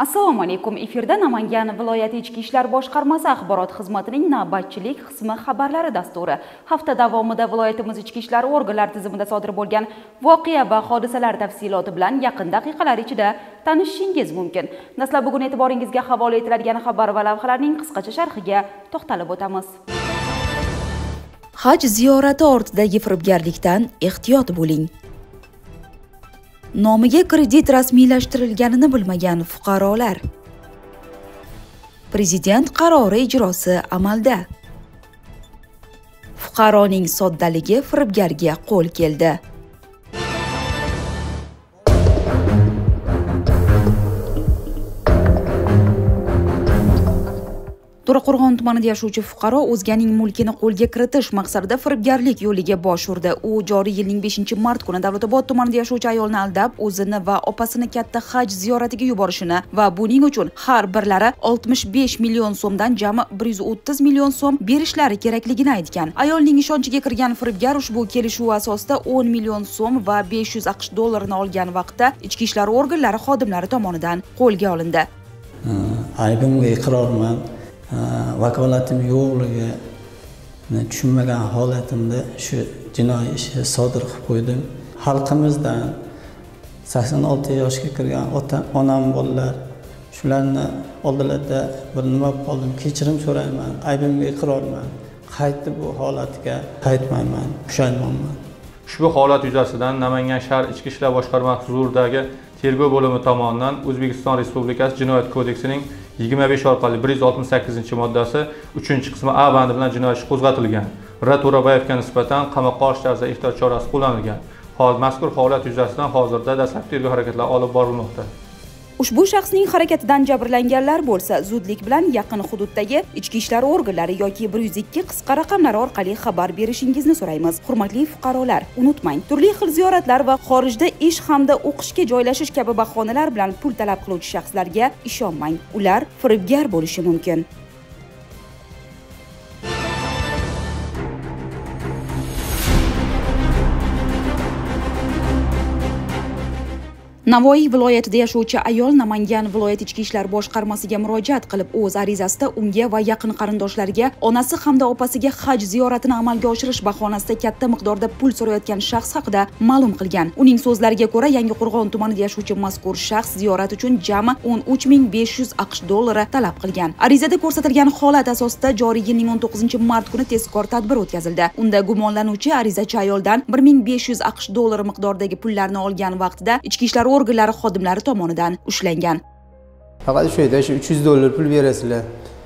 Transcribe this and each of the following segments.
Assalomu alaykum. Efirda Namangan viloyati Ichki ishlar boshqarmasi axborot xizmatining navbatchilik qismi xabarlari dasturi. Hafta davomida viloyatimiz ichki ishlar organlari tizimida sodir bo'lgan voqea va hodisalar tafsiloti bilan yaqin daqiqalar ichida tanishishingiz mumkin. Dastlab bugun e'tiboringizga havola etiladigan xabar va lavhalarning qisqacha sharhiga to'xtalib o'tamiz. Haj ziyorati ortidagi firibgarlikdan ehtiyot bo'ling. Nomiga kredit rasmiylashtirilganini bilmagan fuqarolar. Prezident qarori ijrosi amalda. Fuqaroning soddaligi firibgarga qo'l keldi. To'raqo'rg'on tumanida yashovchi fuqaro o'zganing mulkini qo'lga kiritish maqsadida firibgarlik yo'liga bosh urdi. U joriy yilning 5-mart kuni Davlatobod tumanida yashovchi ayolni aldab, o'zini va opasini katta haj ziyoratiga yuborishini va buning uchun har birlari 65 million so'mdan jami 130 million so'm berishlari kerakligini aytgan. Ayolning ishonchiga kirgan firibgar ushbu kelishuv asosida 10 million so'm va 500 AQSh dollarini olgan vaqtda ichki ishlar organlari xodimlari tomonidan qo'lga olindi. Aybimga iqrorman. Vakolatim yo'qligi tushunmagan holatimda shu jinoiy ishni sodir qilib qo'ydim. Xalqimizdan 86 yoshga kirgan onam bolalar shularni oldilarida bir nima qoldim, kechirim so'rayman, aybimga iqrorman. Qaytib bu holatga qaytmayman, pushaymonman. Ushbu holat yuzasidan Namangan shahar Ichki ishlar boshqarmasi huzuridagi tergov bo'limi tomonidan O'zbekiston Respublikasi Jinoyat kodeksining 25/168 moddasi 3-qismi A bandi bilan jinoiy ish qo'zg'atilgan. R. To'rabayevga nisbatan qamoqqa olish tarzida ehtiyot chorasi qo'llanilgan. Mazkur holat yuzasidan hozirda dastlabki tergov harakatlari olib borilmoqda. Ushbu shaxsning harakatidan jabrlanganlar bo'lsa, zudlik bilan yaqin hududdagi ichki ishlar organlari yoki 102 qisqa raqamlari orqali xabar berishingizni so'raymiz. Hurmatli fuqarolar, unutmang, turli xil ziyoratlar va xorijda ish hamda o'qishga joylashish kabi bahonalar bilan pul talab qiluvchi shaxslarga ishonmang. Ular firibgar bo'lishi mumkin. Navoiy viloyatida yashovchi ayol Namangan viloyat ichki ishlar boshqarmasiga murojaat qilib, o'z arizasida unga va yaqin qarindoshlariga onasi hamda opasiga haj ziyoratini amalga oshirish bahonasida katta miqdorda pul so'rayotgan shaxs haqida ma'lum qilgan. Uning so'zlariga ko'ra, Yangiqo'rg'on tumanida yashovchi mazkur shaxs ziyorat uchun jami 13500 AQSh dollari talab qilgan. Arizada ko'rsatilgan holat asosida joriy yilning 19-mart kuni tezkor tadbir o'tkazildi. Unda gumonlanuvchi arizachi ayoldan 1500 AQSh dollari miqdoridagi pullarni olgan vaqtida ichki ishlar organlari xodimlari tomonidan ushlangan. Faqat shu yerda 300 dollar pul berasizlar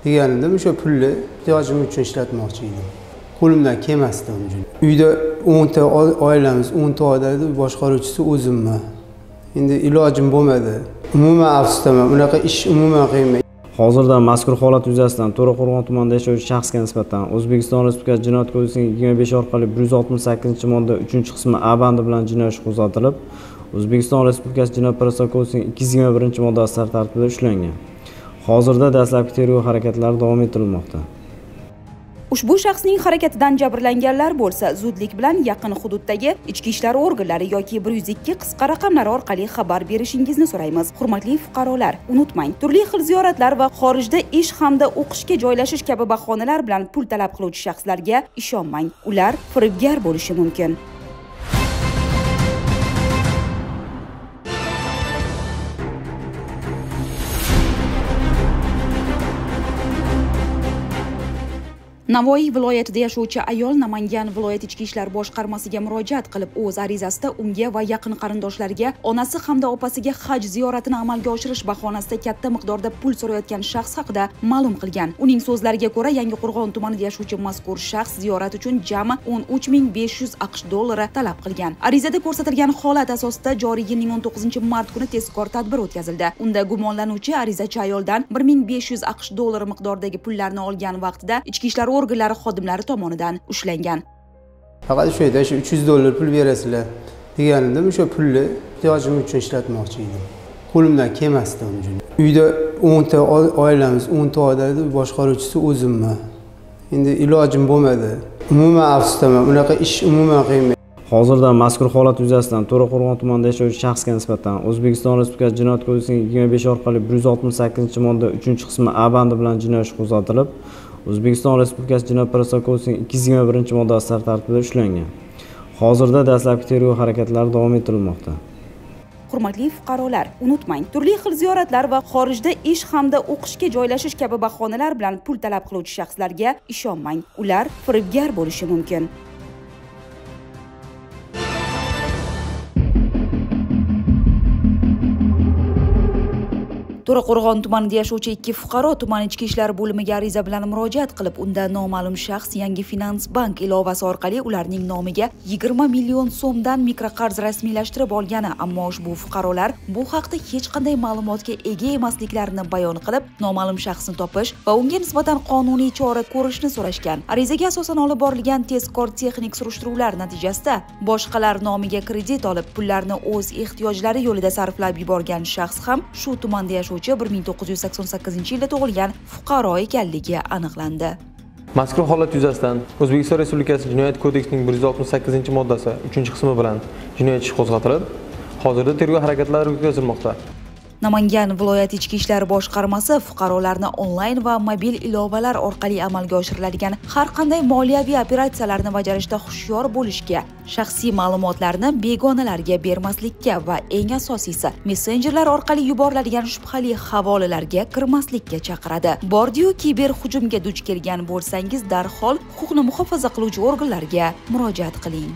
deganimda o'sha pulni ehtiyojim uchun ishlatmoqchi edim. Qo'limdan kelmasdi undan. Uyda 10 ta oilamiz, 10 ta odamda boshqaruvchisi o'zimman. Endi ilojim bo'lmadi. Umuman afsusdaman. Unaqa ish umuman qilmayman. Hozirda mazkur holat yuzasidan To'raqo'rg'on tumanida yashovchi shaxsga nisbatan O'zbekiston Respublikasi Jinoyat kodeksining 25/168 3-qismi A bandi bilan jinoiy ish qo'zg'atilib, O'zbekiston Respublikasi Jinoyat protsessual kodeksining 221-moddasi tartibida ushlangan. Hozirda dastlabki tergov harakatlari davom ettirilmoqda. Ushbu shaxsning harakatidan jabrlanganlar bo'lsa, zudlik bilan yaqin hududdagi ichki ishlar organlari yoki 102 qisqa raqamlari orqali xabar berishingizni so'raymiz. Hurmatli fuqarolar, unutmang, turli xil ziyoratlar va xorijda ish hamda o'qishga joylashish kabi bahonalar bilan pul talab qiluvchi shaxslarga ishonmang. Ular firibgar bo'lishi mumkin. Navoiy viloyatida yashovchi ayol Namangan viloyat ichki ishlar boshqarmasiga murojaat qilib, o'z arizasida unga va yaqin qarindoshlariga onasi hamda opasiga haj ziyoratini amalga oshirish bahonasida katta miqdorda pul so'rayotgan shaxs haqida ma'lum qilgan. Uning so'zlariga ko'ra, Yangiqo'rg'on tumanida yashovchi mazkur shaxs ziyorat uchun jami 13500 AQSh dollari talab qilgan. Arizada ko'rsatilgan holat asosida joriy yilning 19-mart kuni tezkor tadbir o'tkazildi. Unda gumonlanuvchi arizachi ayoldan 1500 AQSh dollari miqdoridagi pullarni olgan vaqtida ichki ishlar organlari xodimlari tomonidan ushlangan. Faqat shu yerda 300 dollar pul berasizlar deganimda o'sha pulni ehtiyojim uchun ishlatmoqchi edim. Qo'limdan kelmasdi undan. Uyda 10 ta oilamiz, 10 ta odamda boshqaruvchisi o'zimman. Endi ilojim bo'lmadi. Umuman afsusdaman. Unaqa ish umuman qilmayman. Hozirda mazkur holat yuzasidan To'raqo'rg'on tumanida yashovchi shaxsga nisbatan O'zbekiston Respublikasi Jinoyat kodeksining 25 orqali 168-modda 3-qismi A bandi bilan jinoyat ishi qo'zg'atilib, O'zbekiston Respublikasi Jinoyat protsessual kodeksining 221-moddasi tartibida ushlangan. Hozirda dastlabki tergov harakatlari davom ettirilmoqda. Hurmatli fuqarolar, unutmang, turli xil ziyoratlar va xorijda ish hamda o'qishga joylashish kabi bahonalar bilan pul talab qiluvchi shaxslarga ishonmang. Ular firibgar bo'lishi mumkin. To'raqo'rg'on tumanida yashovchi 2 fuqaro tuman ichki ishlar bo'limiga ariza bilan murojaat qilib, unda noma'lum shaxs Yangi Finans bank ilovasi orqali ularning nomiga 20 million so'mdan mikroqarz rasmiylashtirib olgani, ammo ushbu fuqarolar bu haqda hech qanday ma'lumotga ega emasliklarini bayon qilib, noma'lum shaxsni topish va unga nisbatan qonuniy chora ko'rishni so'rashgan. Arizaga asosan olib borilgan tezkor texnik surishtiruvlar natijasida boshqalar nomiga kredit olib, pullarni o'z ehtiyojlari yo'lida sarflab yuborgan shaxs ham shu tumanda yashovchi 1988-yilda tug'ilgan fuqaro ekanligi aniqlandi. Mazkur holat yuzasidan O'zbekiston Respublikasi Jinoyat kodeksining 168-moddasi 3-qismi bilan jinoyat ishi qo'zg'atilib, hozirda tergov harakatlari o'tkazilmoqda. Namangan viloyat ichki ishlar boshqarmasi fuqarolarni onlayn va mobil ilovalar orqali amalga oshiriladigan har qanday moliyaviy operatsiyalarni bajarishda hushyor bo'lishga, shaxsiy ma'lumotlarni begonalarga bermaslikka va eng asosiysi, messenjerlar orqali yuboriladigan shubhali havolalarga kirmaslikka chaqiradi. Bordi-yu kiber hujumga duch kelgan bo'lsangiz, darhol huquqni muhofaza qiluvchi organlarga murojaat qiling.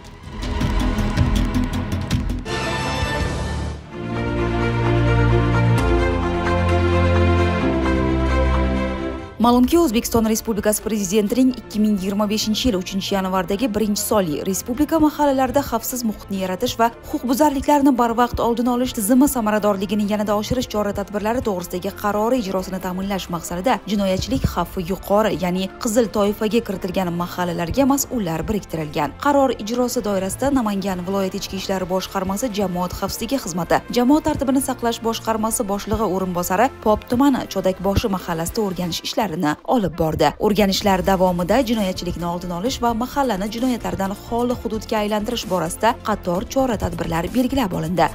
Ma'lumki, O'zbekiston Respublikasi Prezidentining 2025-yil 3-yanvardagi 1-sonli Respublika mahallalarida xavfsiz muhitni yaratish va huquqbuzarliklarni barvaqt oldini olish tizimi samaradorligini yanada oshirish chora-tadbirlari to'g'risidagi qarori ijrosini ta'minlash maqsadida jinoyatchilik xavfi yuqori, ya'ni qizil toifaga kiritilgan mahallalarga mas'ullar biriktirilgan. Qaror ijrosi doirasida Namangan viloyat ichki ishlar boshqarmasi Jamoat xavfsizligi xizmati, Jamoat tartibini saqlash boshqarmasi boshlig'i o'rinbosari Pop tumani Chodakboshi mahallasida o'rganish ishlari olib bordi. O'rganishlar davomida jinoyatchilikni oldini olish va mahallani jinoyatlardan xoli hududga aylantirish borasida qator chora-tadbirlar belgilab olindi.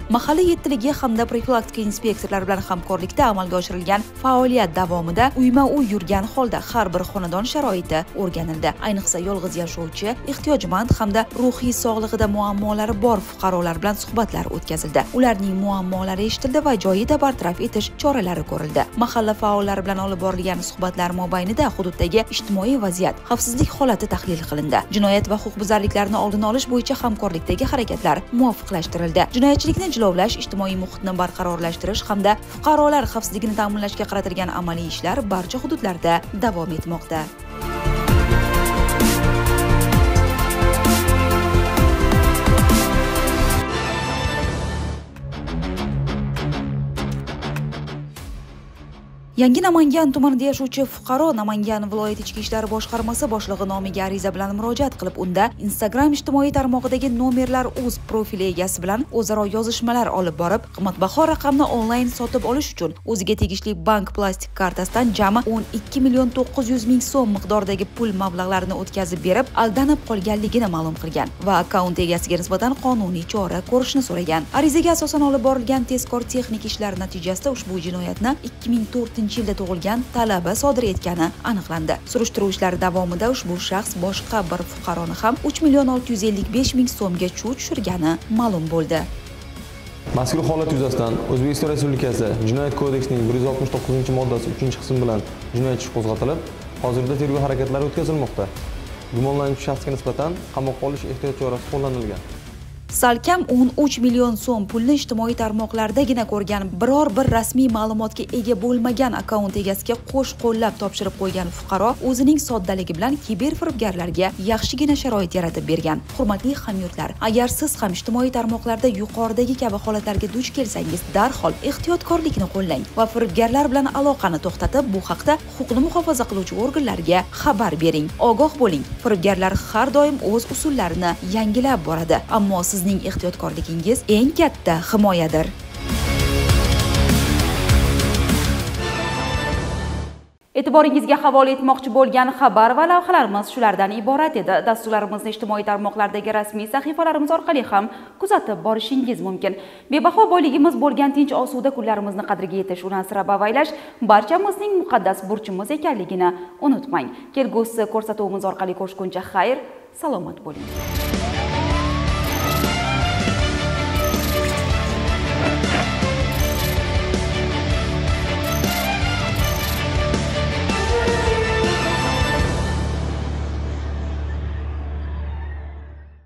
Mahalla yettiligi hamda profilaktika inspektorlari bilan hamkorlikda amalga oshirilgan faoliyat davomida uyma-uy yurgan holda har bir xonadon sharoiti o'rganildi. Ayniqsa yolg'iz yashovchi, ehtiyojmand hamda ruhiy sog'lig'ida muammolari bor fuqarolar bilan suhbatlar o'tkazildi. Ularning muammolari eshitildi va joyida bartaraf etish choralari ko'rildi. Mahalla faollari bilan olib borilgan suhbatlar mobaynida hududdagi ijtimoiy vaziyat, xavfsizlik holati tahlil qilindi. Jinoyat va huquqbuzarliklarni oldini olish bo'yicha hamkorlikdagi harakatlar muvofiqlashtirildi. Jinoyatchilikni jilovlash, ijtimoiy muhitni barqarorlashtirish hamda fuqarolar xavfsizligini ta'minlashga qaratilgan amaliy ishlar barcha hududlarda davom etmoqda. Yangi Namangan tumanida yashovchi fuqaro Namangan viloyat ichki ishlar boshqarmasi boshlig'i nomiga ariza bilan murojaat qilib, unda Instagram ijtimoiy tarmog'idagi nomerlar o'z profili egasi bilan o'zaro yozishmalar olib borib, qimmatbaho raqamni onlayn sotib olish uchun o'ziga tegishli bank plastik kartasidan jami 12.900.000 so'm miqdoridagi pul mablag'larini o'tkazib berib, aldanib qolganligini ma'lum qilgan va akkaunt egasiga nisbatan qonuniy chora ko'rishni so'ragan. Arizaga asosan olib borilgan tezkor texnik ishlar natijasida ushbu jinoyatni 2004-yilda tug'ilgan talaba sodir etgani aniqlandi. Surishtiruv ishlari davomida ushbu shaxs boshqa bir fuqaroni ham 3.655.000 so'mga chuv tushirgani ma'lum bo'ldi. Mazkur holat yuzasidan O'zbekiston Respublikasi Jinoyat kodeksining 169-moddasi 3-qismi bilan jinoyat ishi qo'zg'atilib, hozirda tergov harakatlari o'tkazilmoqda. Gumonlanuvchi shaxsga nisbatan qamoqqa olish ehtiyot chorasi qo'llanilgan. Salkam 13 million so'm pulni ijtimoiy tarmoqlardagina ko'rgan, biror bir rasmiy ma'lumotga ega bo'lmagan akkaunt egasiga qo'sh-qo'llab topshirib qo'ygan fuqaro o'zining soddaligi bilan kiber firibgarlarga yaxshigina sharoit yaratib bergan. Hurmatli hamyurtlar, agar siz ham ijtimoiy tarmoqlarda yuqoridagi kabi holatlarga duch kelsangiz, darhol ehtiyotkorlikni qo'llang va firibgarlar bilan aloqani to'xtatib, bu haqda huquqni muhofaza qiluvchi organlarga xabar bering. Ogoh bo'ling, firibgarlar har doim o'z usullarini yangilab boradi, ammo sizning ehtiyotkorligingiz eng katta himoyadir. E'tiboringizga havola etmoqchi bo'lgan xabar va lavhalarimiz shulardan iborat edi. Dasturlarimizni ijtimoiy tarmoqlardagi rasmiy sahifalarimiz orqali ham kuzatib borishingiz mumkin. Bebaho boyligimiz bo'lgan tinch osuda kunlarimizni qadriga yetish, uni asrab avaylash barchamizning muqaddas burchimiz ekanligini unutmang. Kelgusi ko'rsatuvimiz orqali ko'rishguncha xayr, salomat bo'ling.